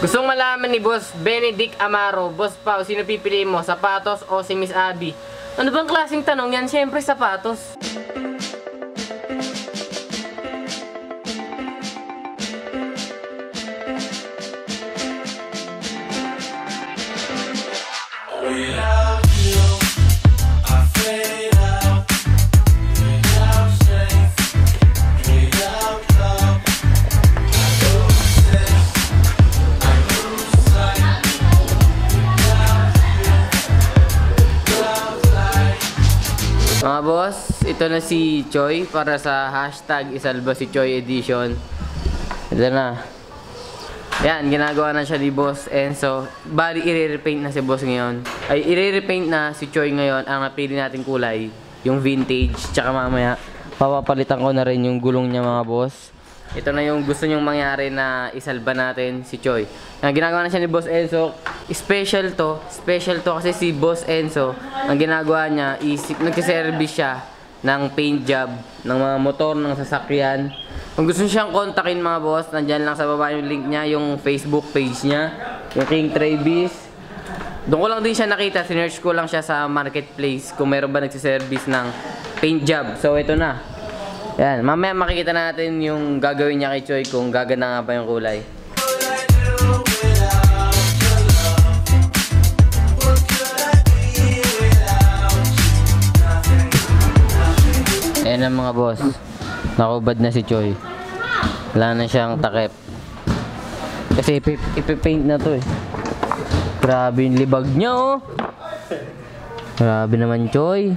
Gustong malaman ni Boss Benedict Amaro, Boss Pao, sino pipiliin mo? Sapatos o si Miss Abby? Ano bang klaseng tanong yan? Siyempre sapatos. Mga boss, ito na si Choi para sa hashtag isalba si Choi edition. Ito na. Yan, ginagawa na siya ni Boss Enzo. Bali, i-repaint na si Boss ngayon. Ay, i-repaint na si Choi ngayon. Ang napili natin kulay, yung vintage. Tsaka mamaya, papapalitan ko na rin yung gulong niya mga boss. Ito na yung gusto nyong mangyari na isalba natin si Choi. Ang ginagawa na siya ni Boss Enzo, special to kasi si Boss Enzo, ang ginagawa niya is nagsiservice siya ng paint job ng mga motor, ng sasakyan. Kung gusto niyo siyang kontakin mga boss, nandyan lang sa baba yung link niya, yung Facebook page niya, yung King Travis. Doon ko lang din siya nakita, sinearch ko lang siya sa marketplace kung meron ba nagsiservice ng paint job. So ito na. Yan, mamaya makikita natin yung gagawin niya kay Choi kung gaganda nga ba yung kulay. Ayan ang mga boss. Nakubad na si Choi. Wala na siyang takip. Kasi ipipaint na to eh. Grabe yung libag niya oh. Grabe naman Choi.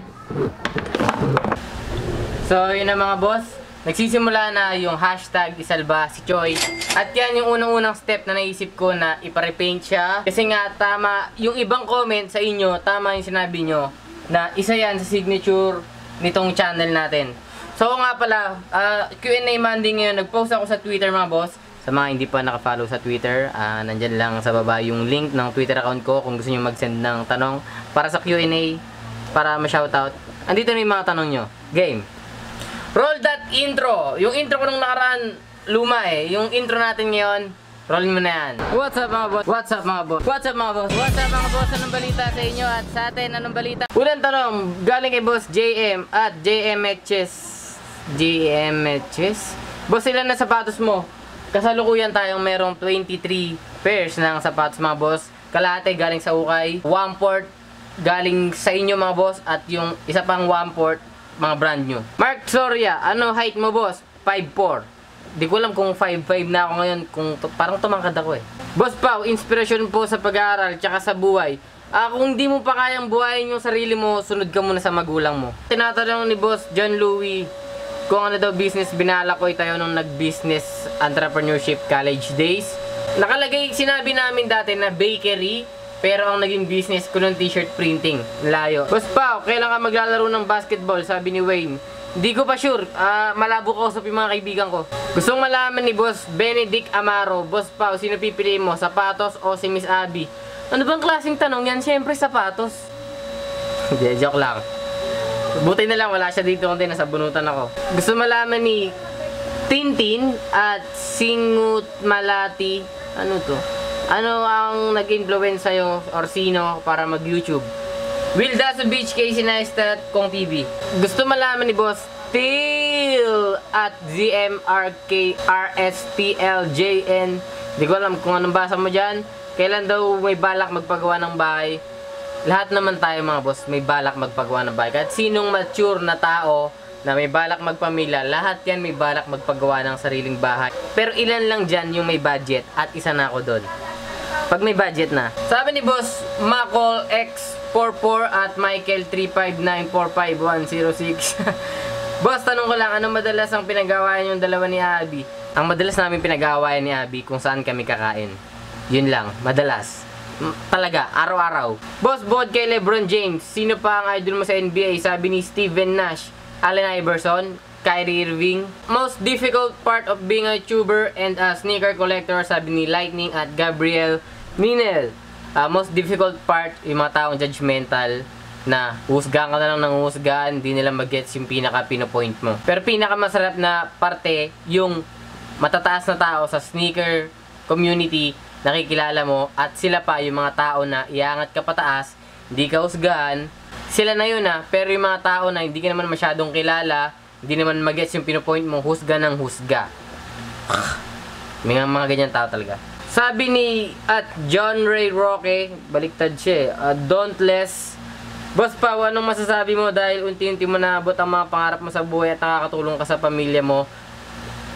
So yun na mga boss, nagsisimula na yung hashtag isalba si Choi. At yan yung unang-unang step na naisip ko na iparepaint siya. Kasi nga tama, yung ibang comment sa inyo, tama yung sinabi nyo na isa yan sa signature nitong channel natin. So nga pala, Q&A Monday ngayon, nag-post ako sa Twitter mga boss. Sa mga hindi pa nakafollow sa Twitter, nandyan lang sa baba yung link ng Twitter account ko kung gusto nyo mag-send ng tanong para sa Q&A, para ma-shoutout. Andito na yung mga tanong nyo. Game! Roll that intro. Yung intro ko nung nakaraan, luma eh. Yung intro natin ngayon, roll mo na yan. What's up mga boss? What's up mga boss? What's up mga boss? What's up mga boss? Anong balita sa inyo at sa atin? Anong balita? Unang tanong, galing kay Boss JM at JMHS. Boss, ilan na sapatos mo? Kasalukuyan tayong merong 23 pairs ng sapatos mga boss. Kalahati galing sa ukay. 1/4 galing sa inyo mga boss. At yung isa pang 1/4 mga brand new. Mark Soria, ano height mo boss? 5'4". Di ko alam kung 5'5 na ako ngayon, parang tumangkad ako eh. Boss Pao, inspirasyon po sa pag-aaral tsaka sa buhay. Kung di mo pa kayang buhayin yung sarili mo, sunod ka muna sa magulang mo. Tinatanong ni Boss John Louie kung ano daw business binala ko tayo nung nag-business entrepreneurship college days. Nakalagay, sinabi namin dati na bakery, pero ang naging business ko ng t-shirt printing. Layo. Boss Pao, kailan ka maglalaro ng basketball? Sabi ni Wayne. Hindi ko pa sure. Malabo ko sa mga kaibigan ko. Gustong malaman ni Boss Benedict Amaro, Boss Pao, sino pipiliin mo? Sapatos o si Miss Abby? Ano bang klaseng tanong yan? Siyempre sapatos. Hindi, joke lang. Buti na lang, wala siya dito kundi nasa bunutan ako. Gusto malaman ni Tintin at Singut Malati. Ano to? Ano ang nag-influence sa'yo or sino para mag-YouTube? Will Daso Beach, Casey Neistat, Kong TV. Gusto malaman ni Boss Till at ZMRKRSTLJN. Di ko alam kung anong basa mo dyan. Kailan daw may balak magpagawa ng bahay? Lahat naman tayo mga boss may balak magpagawa ng bahay. Kahit sinong mature na tao na may balak magpamilya, lahat yan may balak magpagawa ng sariling bahay. Pero ilan lang dyan yung may budget at isa na ako doon. Pag may budget na. Sabi ni Boss Macol X44 at Michael 359455106. Boss, tanong ko lang, ano madalas ang pinag-awayan yung dalawa ni Abby? Ang madalas namin pinag-awayan ni Abby kung saan kami kakain. Yun lang, madalas. Talaga, araw-araw. Boss, bod kay LeBron James, sino pa ang idol mo sa NBA? Sabi ni Steven Nash, Allen Iverson, Kyrie Irving. Most difficult part of being a YouTuber and a sneaker collector, sabi ni Lightning at Gabriel Ninel. Most difficult part, yung mga taong judgmental na husgahan ka na lang ng husgahan, hindi nila mag-gets yung pinaka-pinopoint mo. Pero pinaka-masarap na parte, yung matataas na tao sa sneaker community nakikilala mo at sila pa yung mga tao na iangat ka pataas, hindi ka husgahan, sila na yun pero yung mga tao na hindi ka naman masyadong kilala, hindi naman mag-gets yung pinupoint mo, husga ng husga. May mga ganyan tao talaga. Sabi ni at John Ray Roque, baliktad siya don't less. Boss Pao, anong masasabi mo dahil unti-unti mo naabot ang mga pangarap mo sa buhay at nakakatulong ka sa pamilya mo?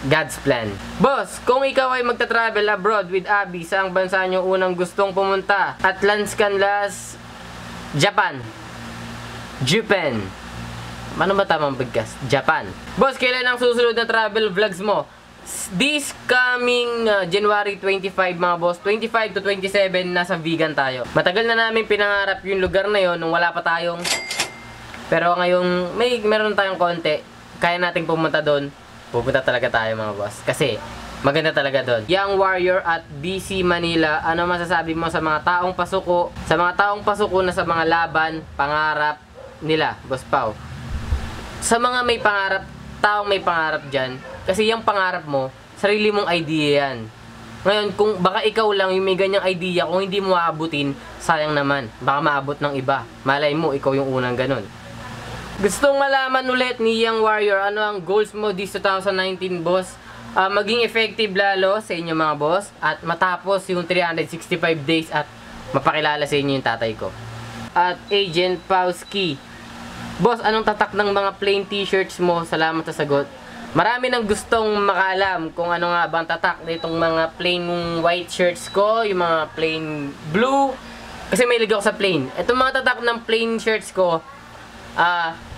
God's plan. Boss, kung ikaw ay magta-travel abroad with Abby, saang bansa nyo unang gustong pumunta? Atlas Canlas, Japan. Japan. Ano ba tamang bigkas? Japan. Boss, kailan ang susunod na travel vlogs mo? This coming January 25 mga boss, 25 to 27 nasa vegan tayo. Matagal na namin pinangarap yung lugar na yon nung wala pa tayong, pero ngayong meron tayong konti, kaya nating pumunta doon. Pupunta talaga tayo mga boss kasi maganda talaga doon. Young Warrior at BC Manila, ano masasabi mo sa mga taong pasuko, na sa mga laban, pangarap nila, Boss Pao? Sa mga may pangarap, taong may pangarap dyan, kasi yung pangarap mo, sarili mong idea yan. Ngayon, kung baka ikaw lang yung may ganyang idea, kung hindi mo aabutin, sayang naman. Baka maabot ng iba. Malay mo, ikaw yung unang ganun. Gustong malaman ulit ni Young Warrior, ano ang goals mo this 2019, boss? Maging effective lalo sa inyo mga boss, at matapos yung 365 days at mapakilala sa inyo yung tatay ko. At Agent Pauski, boss, anong tatak ng mga plain t-shirts mo? Salamat sa sagot. Marami nang gustong makaalam kung ano nga bang tatak nitong mga plain white shirts ko, yung mga plain blue. Kasi may ligaw sa plain. Itong mga tatak ng plain shirts ko,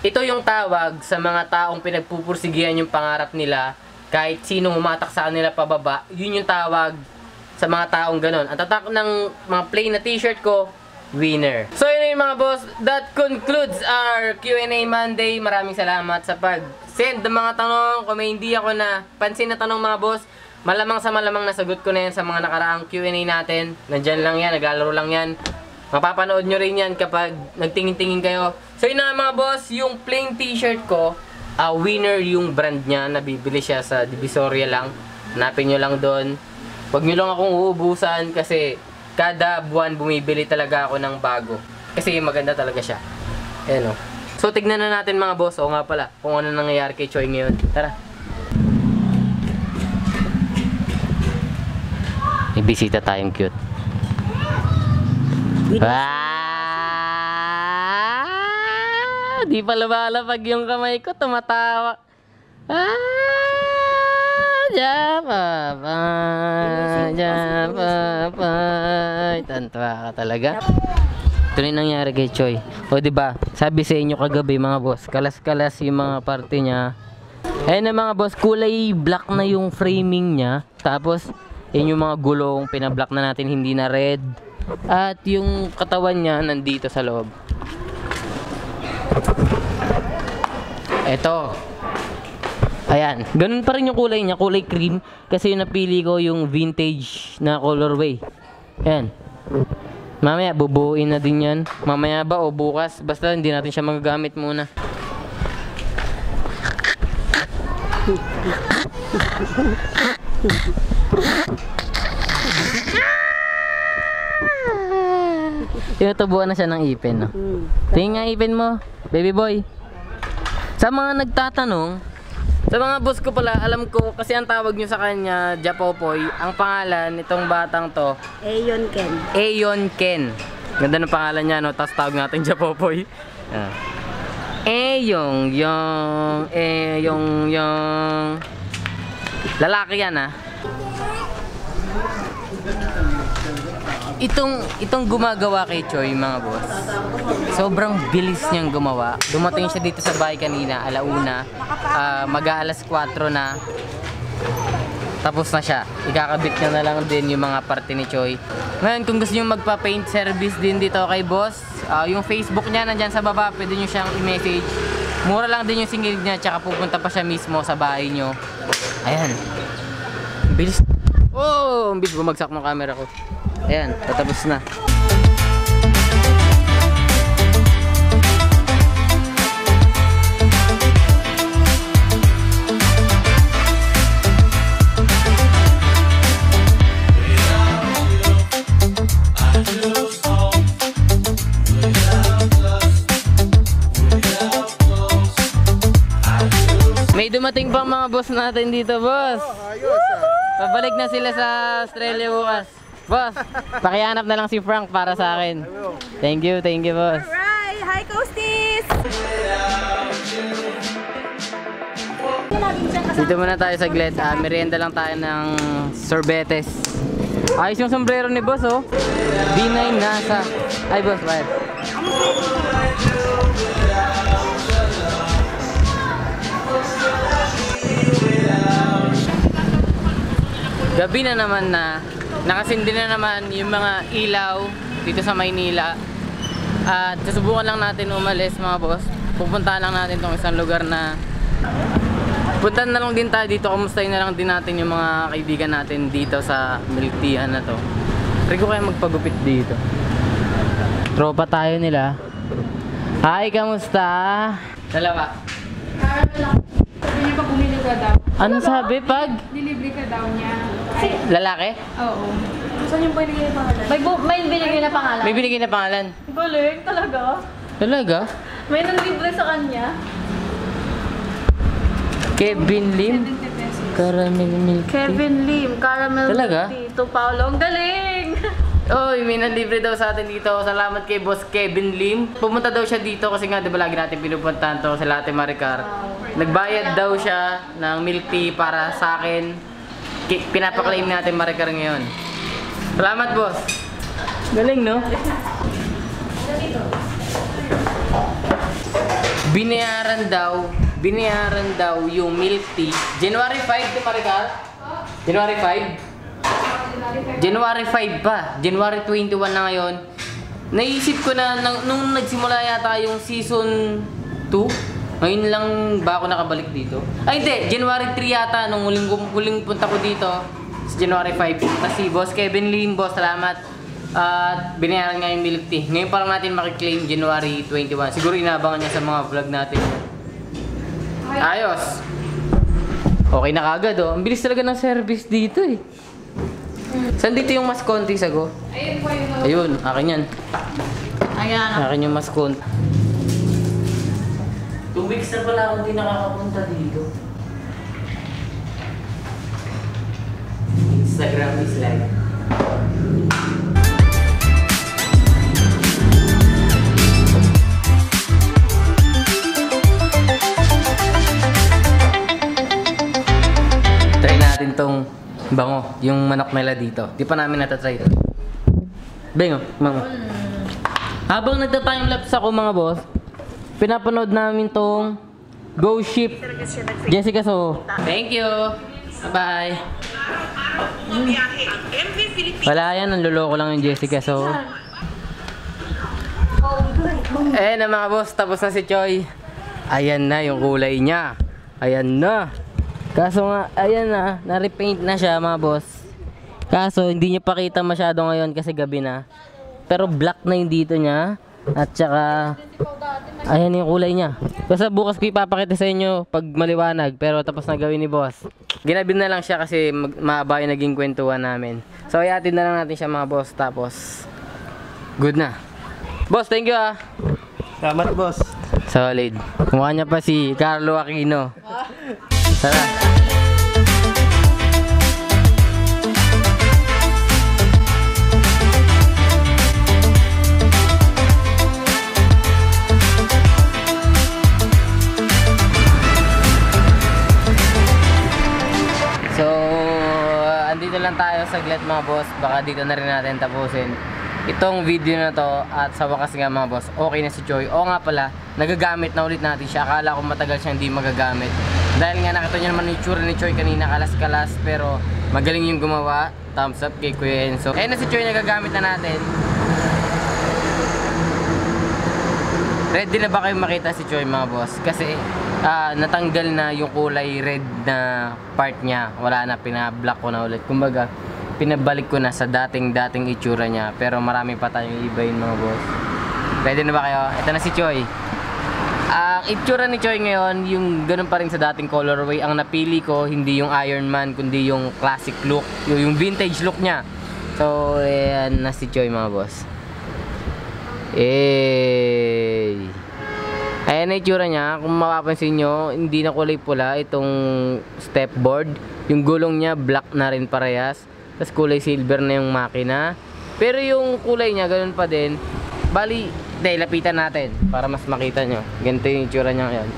ito yung tawag sa mga taong pinagpupursigihan yung pangarap nila. Kahit sino humatak sa kanila pababa, yun yung tawag sa mga taong ganon. Ang tatak ng mga plain na t-shirt ko, winner. So yun yung mga boss, that concludes our Q&A Monday. Maraming salamat sa pag-send ng mga tanong. Kung may hindi ako na pansin na tanong mga boss, malamang sa malamang nasagot ko na yan sa mga nakaraang Q&A natin. Nandyan lang yan, naglalaro lang yan. Mapapanood nyo rin yan kapag nagtingin-tingin kayo. So yun na mga boss, yung plain t-shirt ko, winner yung brand niya. Nabibili siya sa Divisoria lang. Hanapin nyo lang doon. Huwag nyo lang akong uubusan kasi kada buwan bumibili talaga ako ng bago. Kasi maganda talaga siya. Ayan o. So tignan na natin mga boss. O nga pala, kung ano nangyayari kay Choi ngayon. Tara. May bisita tayong cute. Di pa lumalapag yung kamay ko. Tumatawa. Tantua ka talaga. Ito na yung nangyari kay Choi. O diba, sabi sa inyo kagabi mga boss, kalas-kalas yung mga parte niya. Ayun na mga boss, kulay black na yung framing niya. Tapos, yun yung mga gulong, pinablock na natin, hindi na red. At yung katawan niya nandito sa loob. Eto. Ayan, ganun pa rin yung kulay niya, kulay cream. Kasi yung napili ko yung vintage na colorway. Ayan. Mamaya bubuuin na din yan. Mamaya ba o bukas, basta hindi natin siya magagamit muna. Tinutubuan na siya ng ipin, no? Tingin nga ipin mo, baby boy. Sa mga nagtatanong, sa mga boss ko pala, alam ko kasi ang tawag nyo sa kanya, Japopoy, ang pangalan nitong batang to, Aeon Ken. Aeon Ken. Ganda ng pangalan niya, no? Tapos tawag natin Japopoy. Aeon Yung. Lalaki yan, ha? Itong gumagawa kay Choi, mga boss, sobrang bilis niyang gumawa. Dumating siya dito sa bahay kanina, alauna, mag-aalas 4 na. Tapos na siya. Ikakabit niya na lang din yung mga parte ni Choi. Ngayon, kung gusto niyo magpa-paint service din dito kay boss, yung Facebook niya nandyan sa baba, pwede niyo siyang i-message. Mura lang din yung singil niya, tsaka pupunta pa siya mismo sa bahay niyo. Ayan. Bilis. Oh, bilis bumagsak ng camera ko. Ayan, tatapos na. dumating pa mga boss natin dito, boss. Ayos Pabalik na sila sa Australia bukas. Boss, pakihanap na lang si Frank para sa akin. Thank you, boss. Alright! Hi, Coasties! Dito muna tayo saglit. Merienda lang tayo ng sorbetes. Ayos yung sombrero ni boss, oh. D9 nasa. Ay, boss, bayad. Gabi na naman nakasindi na naman yung mga ilaw dito sa Maynila. At susubukan lang natin umalis mga boss. Pupuntahan lang natin tong isang lugar na puntahan na lang din tayo dito. Kumustahin na lang din natin yung mga kaibigan natin dito sa milk teahan na to. Try ko kaya magpagupit dito. Tropa tayo nila. Hi, kamusta? Dalawa. Sabi niya pag bumili ka daw. Ano sabi pag? Delivery ka daw niya. Lalaki? Oo. Saan yung binigay na pangalan? May binigay na pangalan. May binigay na pangalan. Galing, talaga. Talaga? May nanlibre sa kanya. Kevin Lim? 70 pesos. Caramel milk tea. Kevin Lim, caramel Talaga? milk tea. Ito, Paolo. Ang galing! Oy, may nanlibre daw sa atin dito. Salamat kay Boss Kevin Lim. Pumunta daw siya dito kasi nga 'di ba lagi natin pinupuntahan to sa Latte Maricar. Nagbayad daw siya ng milk tea para sa akin. Pinapaklaim natin Maricar ngayon. Salamat, boss. Galing, no? Binayaran daw yung milk tea. January 5 to Maricar? January 5? January 5 pa. January 21 na ngayon. Naisip ko na nung nagsimula yata yung season 2. Ngayon lang ba ako nakabalik dito? Ay hindi, January 3 yata nung huling punta ko dito. Sa January 5. Kasi Boss Kevin Lim, boss, salamat. At binayaran nga yung milk tea. Ngayon pa lang natin makiklaim January 21. Siguro inaabangan niya sa mga vlog natin. Ayos. Okay na kagad, oh. Ang bilis talaga ng service dito eh. Saan dito yung mas konti, sago? Ayun po yun. Ayun, akin yan. Ayan. Akin yung mas konti. 2 weeks na pala akong hindi nakakapunta dito. Instagram is live. Try natin tong bango, yung manok nila dito. Di pa namin natatry ito. Bengo, mama. Habang nagta-timelapse ako mga boss, pinapanood namin tong Ghost Ship Jessica So. Thank you. Bye-bye. Wala yan, nanluloko lang yung Jessica So. Eh na mga boss, tapos na si Choi. Ayan na yung kulay niya. Ayan na. Kaso nga, ayan na, na-repaint na siya mga boss. Kaso hindi niya pakita masyado ngayon kasi gabi na. Pero black na yung dito niya. At saka, ayan yung kulay niya. Basta bukas ko ipapakita sa inyo pag maliwanag. Pero tapos na gawin ni boss. Ginabi na lang siya kasi mahaba yung naging kwentuhan namin. So ayatin na lang natin siya mga boss. Tapos, good na. Boss, thank you ah. Salamat, boss. Solid. Kumukha niya pa si Carlo Aquino. Tara. So, andito lang tayo saglit mga boss. Baka dito na rin natin tapusin itong video na to. At sa wakas nga mga boss, okay na si Choi. O nga pala, nagagamit na ulit natin siya. Akala ko matagal siya hindi magagamit. Dahil nga nakita nyo naman yung itsura ni Choi kanina, kalas-kalas. Pero magaling yung gumawa. Thumbs up kay Kuya Enzo. Eh na si Choi, nagagamit na natin. Ready na ba kayo makita si Choi mga boss? Kasi natanggal na yung kulay red na part niya. Wala na, pinablock ko na ulit. Kumbaga, pinabalik ko na sa dating itsura niya. Pero marami pa tayong ibahin mga boss. Ready na ba kayo? Ito na si Choi. Ang itsura ni Choi ngayon, yung ganun pa rin sa dating colorway. Ang napili ko, hindi yung Iron Man, kundi yung classic look, yung vintage look niya. So, ayan na si Choi mga boss. Ayan na itsura niya. Kung mapapansin nyo, hindi na kulay pula itong step board. Yung gulong niya, black na rin parehas. Tapos kulay silver na yung makina. Pero yung kulay niya, ganun pa din. Bali, lapitan natin para mas makita nyo. Ganito yung itsura niya ngayon.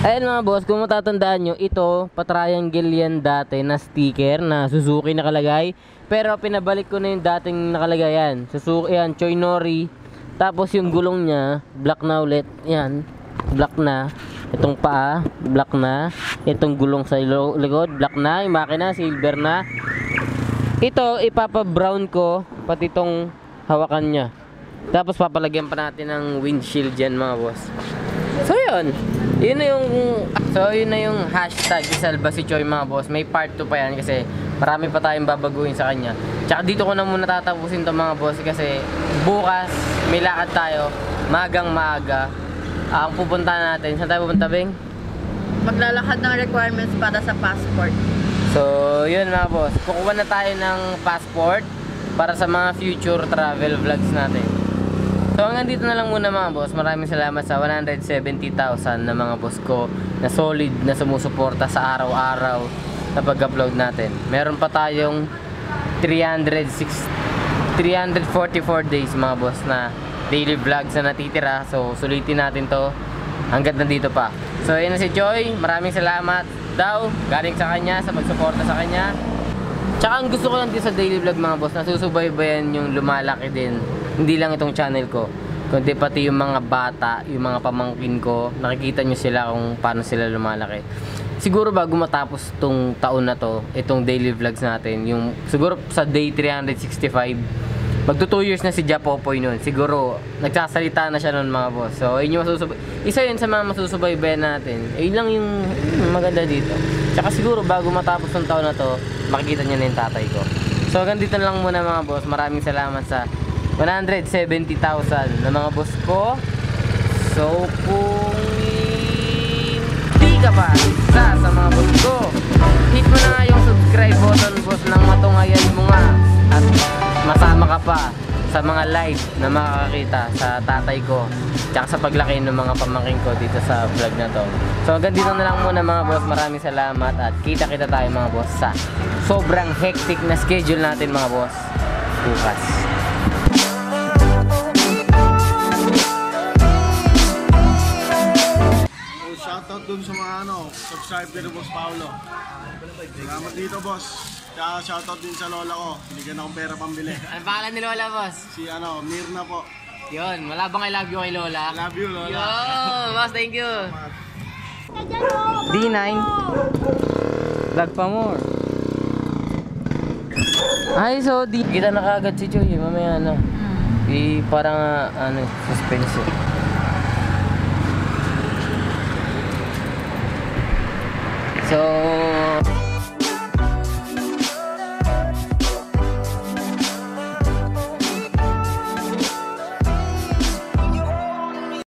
Ayan mga boss, kung matatandaan nyo, ito, pa-triangle yan dati na sticker na Suzuki nakalagay. Pero pinabalik ko na yung dating nakalagay yan. Suzuki yan, Choi Nori. Tapos yung gulong niya, black na ulit. Yan, black na. Itong paa, black na. Itong gulong sa likod, black na. Yung makina, silver na. Ito, ipapa-brown ko, pati itong hawakan niya. Tapos papalagyan pa natin ng windshield dyan mga boss. So yun. Yun na yung hashtag isalba si Choi mga boss. May part 2 pa yan kasi marami pa tayong babaguhin sa kanya. Tsaka dito ko na muna tatapusin to mga boss kasi bukas may lakad tayo magang maaga. Ang pupunta natin, saan tayo pupunta, Beng? Maglalakad ng requirements para sa passport. So yun mga boss, kukuha na tayo ng passport para sa mga future travel vlogs natin. So hanggang dito na lang muna mga boss. Maraming salamat sa 170,000 na mga boss ko na solid na sumusuporta sa araw-araw na pag-upload natin. Meron pa tayong 344 days mga boss na daily vlogs na natitira. So sulitin natin to hanggang nandito pa. So yun na si Choi. Maraming salamat daw galing sa kanya sa pagsuporta sa kanya. Tsaka ang gusto ko lang din sa daily vlog mga boss, nasusubaybayan yung lumalaki din. Hindi lang itong channel ko, kundi pati yung mga bata, yung mga pamangkin ko. Nakikita nyo sila kung paano sila lumalaki. Siguro bago matapos itong taon na to, itong daily vlogs natin, yung siguro sa day 365, magto 2 years na si Japopoy nun. Siguro nagsasalita na siya nun mga boss. So yun yung isa yun sa mga masusubaybayan natin. Yun lang yung maganda dito. Tsaka siguro bago matapos ng taon na to, makikita niya na yung tatay ko. So hanggang dito lang muna mga boss. Maraming salamat sa 170,000 na mga boss ko. So kung hindi ka pa isa sa mga boss ko, hit mo na nga yung subscribe button boss nang matungayan mo nga at masama ka pa sa mga live na makakakita sa tatay ko tsaka sa paglaki ng mga pamangkin ko dito sa vlog na to. So hanggang dito na lang muna mga boss. Maraming salamat at kita-kita tayo mga boss sa sobrang hectic na schedule natin mga boss bukas. Shoutout dun sa mga subscribe kay Boss Paulo. Salamat dito boss. Kaya shoutout din sa lola ko. Binigyan akong pera pambili. Ano pangalan ni Lola boss? Si Mirna po. Yun, wala bang I love you kay Lola? I love you lola. Yo, boss, thank you. D9 vlog pa more. Ay, so kita na kagad si Choy, mamaya na. Parang suspense. So